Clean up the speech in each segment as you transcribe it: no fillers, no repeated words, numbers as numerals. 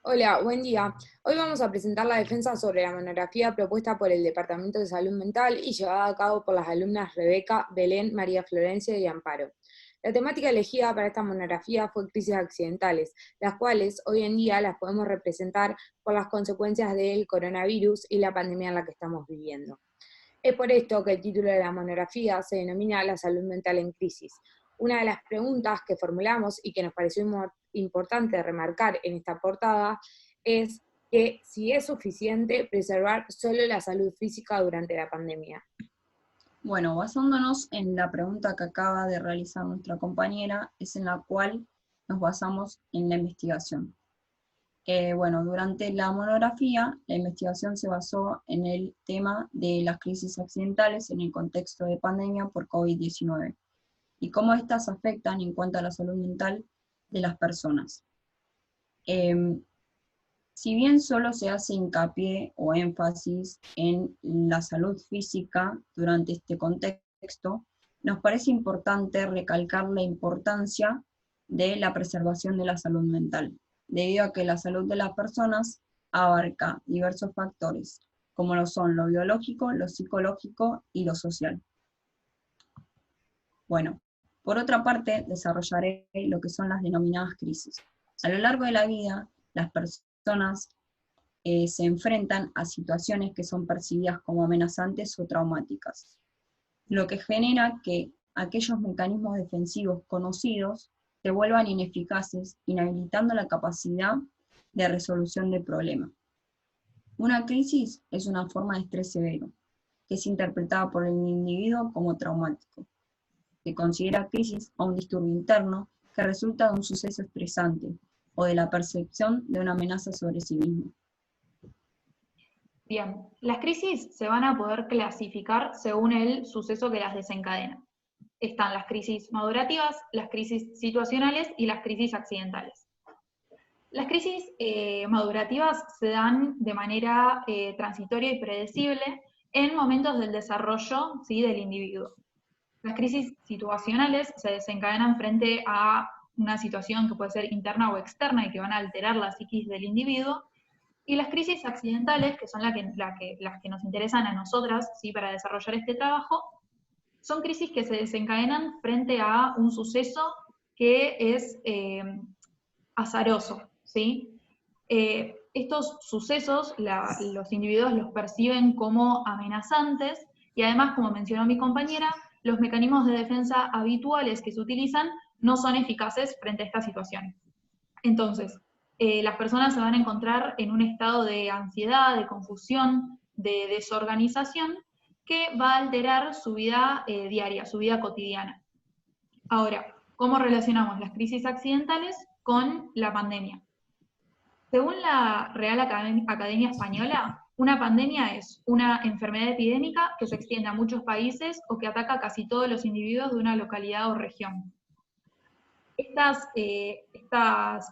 Hola, buen día. Hoy vamos a presentar la defensa sobre la monografía propuesta por el Departamento de Salud Mental y llevada a cabo por las alumnas Rebeca, Belén, María Florencia y Amparo. La temática elegida para esta monografía fue crisis accidentales, las cuales hoy en día las podemos representar por las consecuencias del coronavirus y la pandemia en la que estamos viviendo. Es por esto que el título de la monografía se denomina La salud mental en crisis. Una de las preguntas que formulamos y que nos pareció importante remarcar en esta portada es que si es suficiente preservar solo la salud física durante la pandemia. Bueno, basándonos en la pregunta que acaba de realizar nuestra compañera, es en la cual nos basamos en la investigación. Bueno, durante la monografía, la investigación se basó en el tema de las crisis accidentales en el contexto de pandemia por COVID-19 y cómo éstas afectan en cuanto a la salud mental de las personas. Si bien solo se hace hincapié o énfasis en la salud física durante este contexto, nos parece importante recalcar la importancia de la preservación de la salud mental, debido a que la salud de las personas abarca diversos factores, como lo son lo biológico, lo psicológico y lo social. Bueno, por otra parte, desarrollaré lo que son las denominadas crisis. A lo largo de la vida, las personas se enfrentan a situaciones que son percibidas como amenazantes o traumáticas, lo que genera que aquellos mecanismos defensivos conocidos se vuelvan ineficaces, inhabilitando la capacidad de resolución del problema. Una crisis es una forma de estrés severo, que es interpretada por el individuo como traumático. Se considera crisis a un disturbio interno que resulta de un suceso estresante o de la percepción de una amenaza sobre sí mismo. Bien, las crisis se van a poder clasificar según el suceso que las desencadena. Están las crisis madurativas, las crisis situacionales y las crisis accidentales. Las crisis madurativas se dan de manera transitoria y predecible en momentos del desarrollo, ¿sí?, del individuo. Las crisis situacionales se desencadenan frente a una situación que puede ser interna o externa y que van a alterar la psiquis del individuo. Y las crisis accidentales, que son las que nos interesan a nosotras, ¿sí?, para desarrollar este trabajo, son crisis que se desencadenan frente a un suceso que es azaroso, ¿sí? Estos sucesos los individuos los perciben como amenazantes y además, como mencionó mi compañera, los mecanismos de defensa habituales que se utilizan no son eficaces frente a esta situación. Entonces, las personas se van a encontrar en un estado de ansiedad, de confusión, de desorganización, que va a alterar su vida diaria, su vida cotidiana. Ahora, ¿cómo relacionamos las crisis accidentales con la pandemia? Según la Real Academia Española, una pandemia es una enfermedad epidémica que se extiende a muchos países o que ataca a casi todos los individuos de una localidad o región. Estas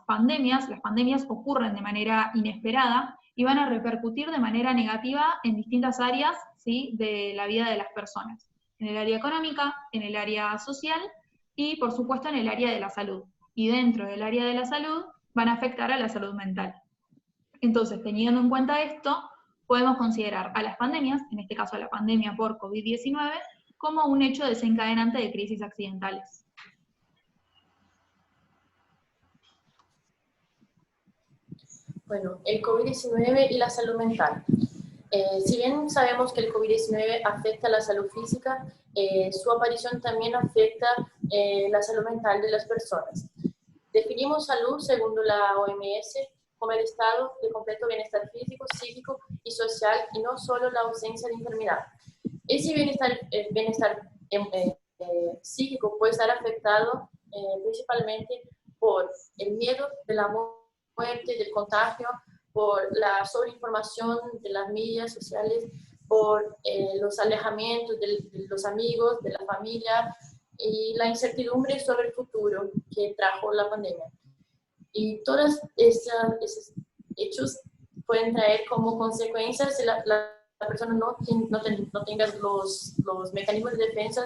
pandemias, las pandemias ocurren de manera inesperada y van a repercutir de manera negativa en distintas áreas, ¿sí?, de la vida de las personas. En el área económica, en el área social y, por supuesto, en el área de la salud. Y dentro del área de la salud van a afectar a la salud mental. Entonces, teniendo en cuenta esto, podemos considerar a las pandemias, en este caso a la pandemia por COVID-19, como un hecho desencadenante de crisis accidentales. Bueno, el COVID-19 y la salud mental. Si bien sabemos que el COVID-19 afecta la salud física, su aparición también afecta la salud mental de las personas. Definimos salud, según la OMS, como el estado de completo bienestar físico, psíquico y social, y no solo la ausencia de enfermedad. Ese bienestar psíquico puede estar afectado principalmente por el miedo de la muerte, del contagio, por la sobreinformación de las medias sociales, por los alejamientos de los amigos, de la familia y la incertidumbre sobre el futuro que trajo la pandemia. Y todos esos hechos pueden traer como consecuencias la persona no tenga los mecanismos de defensa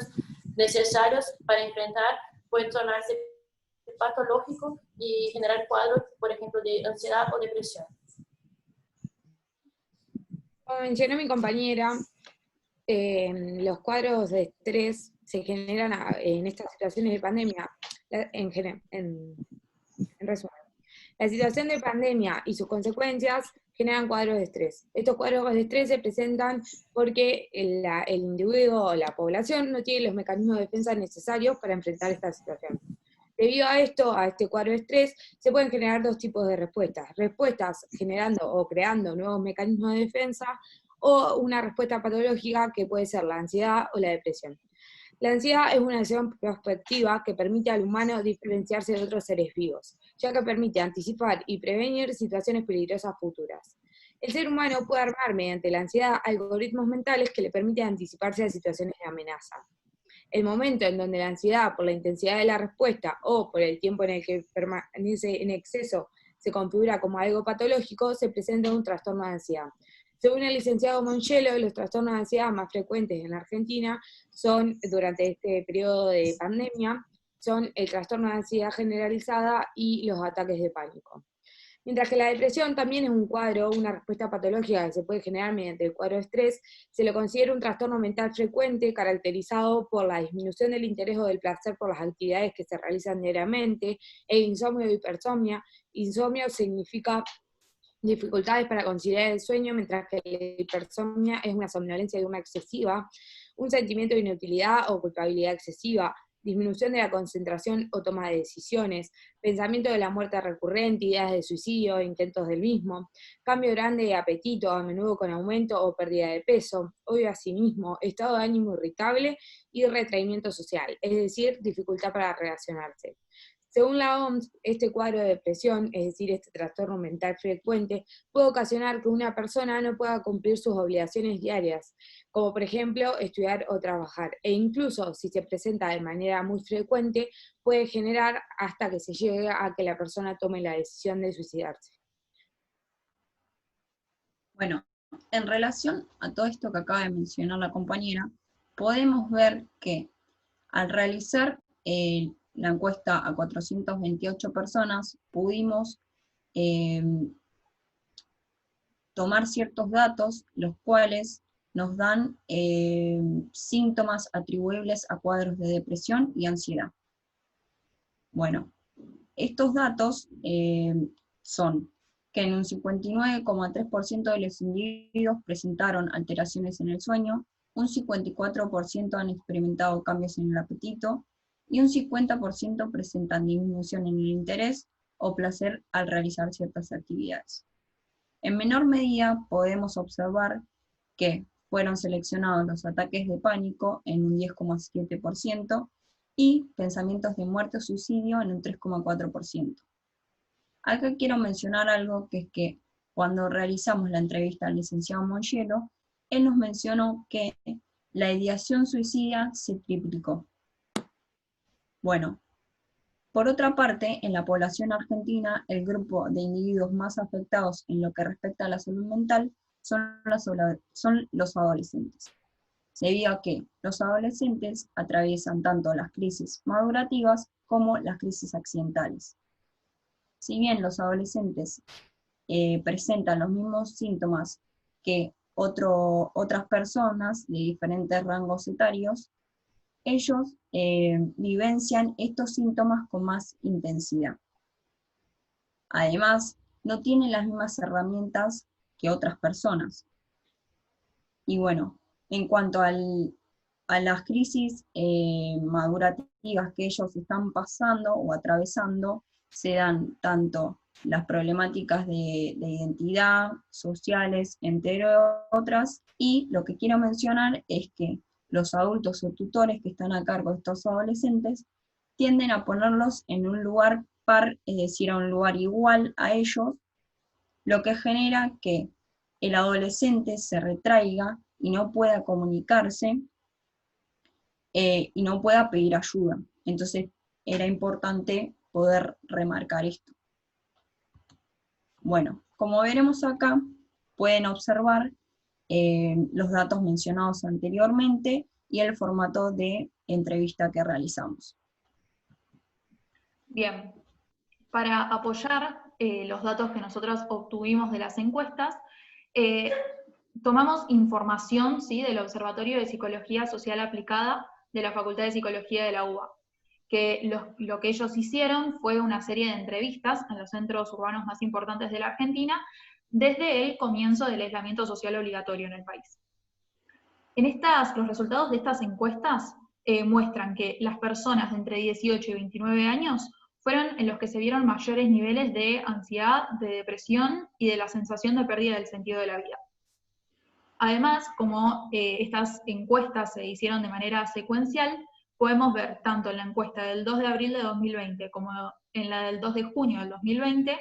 necesarios para enfrentar, puede tornarse patológico y generar cuadros, por ejemplo, de ansiedad o depresión. Como mencionó mi compañera, los cuadros de estrés se generan en estas situaciones de pandemia, en resumen. La situación de pandemia y sus consecuencias generan cuadros de estrés. Estos cuadros de estrés se presentan porque el individuo o la población no tiene los mecanismos de defensa necesarios para enfrentar esta situación. Debido a esto, a este cuadro de estrés, se pueden generar dos tipos de respuestas. Respuestas generando o creando nuevos mecanismos de defensa, o una respuesta patológica que puede ser la ansiedad o la depresión. La ansiedad es una acción prospectiva que permite al humano diferenciarse de otros seres vivos, ya que permite anticipar y prevenir situaciones peligrosas futuras. El ser humano puede armar mediante la ansiedad algoritmos mentales que le permiten anticiparse a situaciones de amenaza. El momento en donde la ansiedad, por la intensidad de la respuesta o por el tiempo en el que permanece en exceso, se configura como algo patológico, se presenta un trastorno de ansiedad. Según el licenciado Mongello, los trastornos de ansiedad más frecuentes en Argentina son, durante este periodo de pandemia, son el trastorno de ansiedad generalizada y los ataques de pánico. Mientras que la depresión también es un cuadro, una respuesta patológica que se puede generar mediante el cuadro de estrés, se lo considera un trastorno mental frecuente caracterizado por la disminución del interés o del placer por las actividades que se realizan diariamente, el insomnio o hipersomnia. Insomnio significa dificultades para conciliar el sueño, mientras que la hipersomnia es una somnolencia diurna excesiva, un sentimiento de inutilidad o culpabilidad excesiva, disminución de la concentración o toma de decisiones, pensamiento de la muerte recurrente, ideas de suicidio, intentos del mismo, cambio grande de apetito, a menudo con aumento o pérdida de peso, odio a sí mismo, estado de ánimo irritable y retraimiento social, es decir, dificultad para relacionarse. Según la OMS, este cuadro de depresión, es decir, este trastorno mental frecuente, puede ocasionar que una persona no pueda cumplir sus obligaciones diarias, como por ejemplo estudiar o trabajar, e incluso si se presenta de manera muy frecuente, puede generar hasta que se llegue a que la persona tome la decisión de suicidarse. Bueno, en relación a todo esto que acaba de mencionar la compañera, podemos ver que al realizar la encuesta a 428 personas, pudimos tomar ciertos datos, los cuales nos dan síntomas atribuibles a cuadros de depresión y ansiedad. Bueno, estos datos son que en un 59,3% de los individuos presentaron alteraciones en el sueño, un 54% han experimentado cambios en el apetito, y un 50% presentan disminución en el interés o placer al realizar ciertas actividades. En menor medida podemos observar que fueron seleccionados los ataques de pánico en un 10,7% y pensamientos de muerte o suicidio en un 3,4%. Acá quiero mencionar algo, que es que cuando realizamos la entrevista al licenciado Mongello, él nos mencionó que la ideación suicida se triplicó. Bueno, por otra parte, en la población argentina, el grupo de individuos más afectados en lo que respecta a la salud mental son los adolescentes, debido a que los adolescentes atraviesan tanto las crisis madurativas como las crisis accidentales. Si bien los adolescentes presentan los mismos síntomas que otras personas de diferentes rangos etarios, ellos vivencian estos síntomas con más intensidad. Además, no tienen las mismas herramientas que otras personas. Y bueno, en cuanto a las crisis madurativas que ellos están pasando o atravesando, se dan tanto las problemáticas de identidad, sociales, entre otras, y lo que quiero mencionar es que los adultos o tutores que están a cargo de estos adolescentes tienden a ponerlos en un lugar par, es decir, a un lugar igual a ellos, lo que genera que el adolescente se retraiga y no pueda comunicarse y no pueda pedir ayuda. Entonces era importante poder remarcar esto. Bueno, como veremos acá, pueden observar los datos mencionados anteriormente y el formato de entrevista que realizamos. Bien. Para apoyar los datos que nosotros obtuvimos de las encuestas, tomamos información, ¿sí?, del Observatorio de Psicología Social Aplicada de la Facultad de Psicología de la UBA, que lo que ellos hicieron fue una serie de entrevistas en los centros urbanos más importantes de la Argentina desde el comienzo del aislamiento social obligatorio en el país. Los resultados de estas encuestas muestran que las personas de entre 18 y 29 años fueron en los que se vieron mayores niveles de ansiedad, de depresión y de la sensación de pérdida del sentido de la vida. Además, como estas encuestas se hicieron de manera secuencial, podemos ver tanto en la encuesta del 2 de abril de 2020 como en la del 2 de junio del 2020,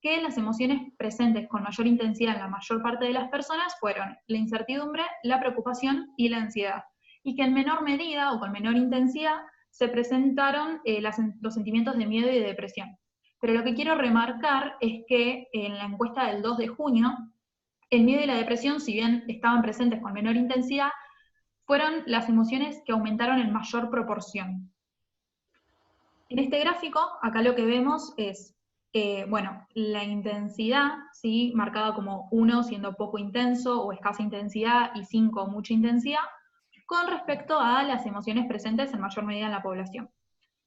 que las emociones presentes con mayor intensidad en la mayor parte de las personas fueron la incertidumbre, la preocupación y la ansiedad, y que en menor medida o con menor intensidad se presentaron los sentimientos de miedo y de depresión. Pero lo que quiero remarcar es que en la encuesta del 2 de junio, el miedo y la depresión, si bien estaban presentes con menor intensidad, fueron las emociones que aumentaron en mayor proporción. En este gráfico, acá lo que vemos es, la intensidad, ¿sí?, marcada como 1 siendo poco intenso o escasa intensidad y 5 mucha intensidad, con respecto a las emociones presentes en mayor medida en la población.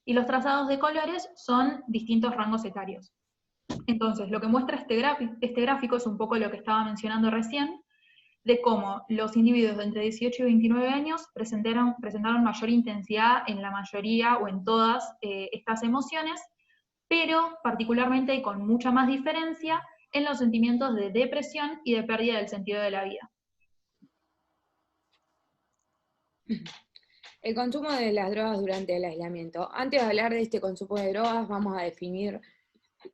Y los trazados de colores son distintos rangos etarios. Entonces, lo que muestra este gráfico es un poco lo que estaba mencionando recién, de cómo los individuos de entre 18 y 29 años presentaron mayor intensidad en la mayoría o en todas estas emociones, pero particularmente y con mucha más diferencia en los sentimientos de depresión y de pérdida del sentido de la vida. El consumo de las drogas durante el aislamiento. Antes de hablar de este consumo de drogas, vamos a definir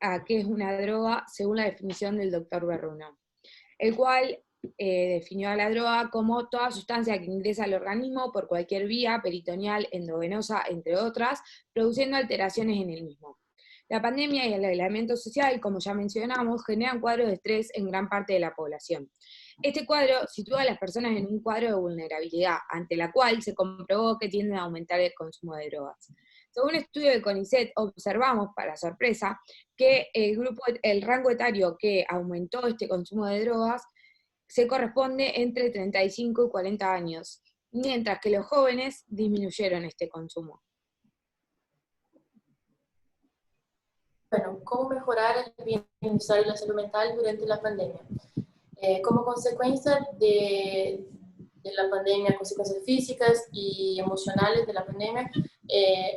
a qué es una droga según la definición del doctor Berruno, el cual definió a la droga como toda sustancia que ingresa al organismo por cualquier vía, peritoneal, endovenosa, entre otras, produciendo alteraciones en el mismo. La pandemia y el aislamiento social, como ya mencionamos, generan cuadros de estrés en gran parte de la población. Este cuadro sitúa a las personas en un cuadro de vulnerabilidad, ante la cual se comprobó que tienden a aumentar el consumo de drogas. Según un estudio de CONICET, observamos, para sorpresa, que el rango etario que aumentó este consumo de drogas se corresponde entre 35 y 40 años, mientras que los jóvenes disminuyeron este consumo. Bueno, ¿cómo mejorar el bienestar y la salud mental durante la pandemia? Como consecuencia de la pandemia, consecuencias físicas y emocionales de la pandemia,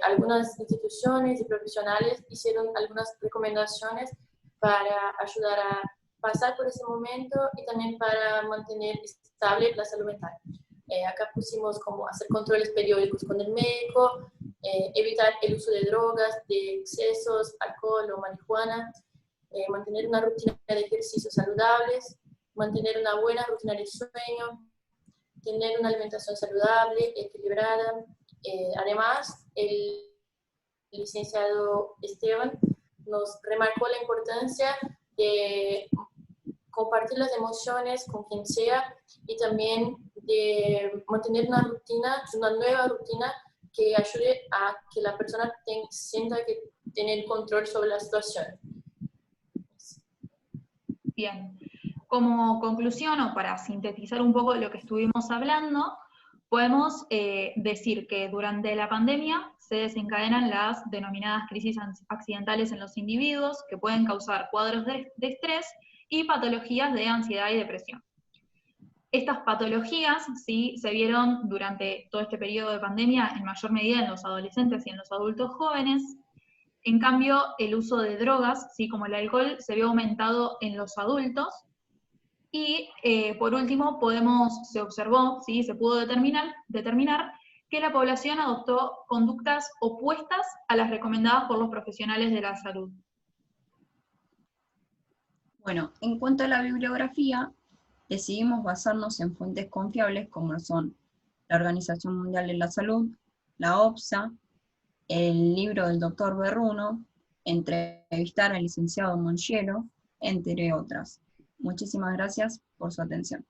algunas instituciones y profesionales hicieron algunas recomendaciones para ayudar a pasar por ese momento y también para mantener estable la salud mental. Acá pusimos como hacer controles periódicos con el médico, evitar el uso de drogas, de excesos, alcohol o marihuana, mantener una rutina de ejercicios saludables, mantener una buena rutina de sueño, tener una alimentación saludable, equilibrada. Además, el licenciado Esteban nos remarcó la importancia de compartir las emociones con quien sea y también de mantener una nueva rutina que ayude a que la persona sienta que tiene el control sobre la situación. Bien, como conclusión o para sintetizar un poco lo que estuvimos hablando, podemos decir que durante la pandemia se desencadenan las denominadas crisis accidentales en los individuos que pueden causar cuadros de estrés y patologías de ansiedad y depresión. Estas patologías sí se vieron durante todo este periodo de pandemia en mayor medida en los adolescentes y en los adultos jóvenes. En cambio, el uso de drogas, ¿sí?, como el alcohol, se vio aumentado en los adultos. Y por último, se observó, ¿sí?, se pudo determinar que la población adoptó conductas opuestas a las recomendadas por los profesionales de la salud. Bueno, en cuanto a la bibliografía, decidimos basarnos en fuentes confiables como son la Organización Mundial de la Salud, la OPSA, el libro del doctor Berruno, entrevistar al licenciado Mongielo, entre otras. Muchísimas gracias por su atención.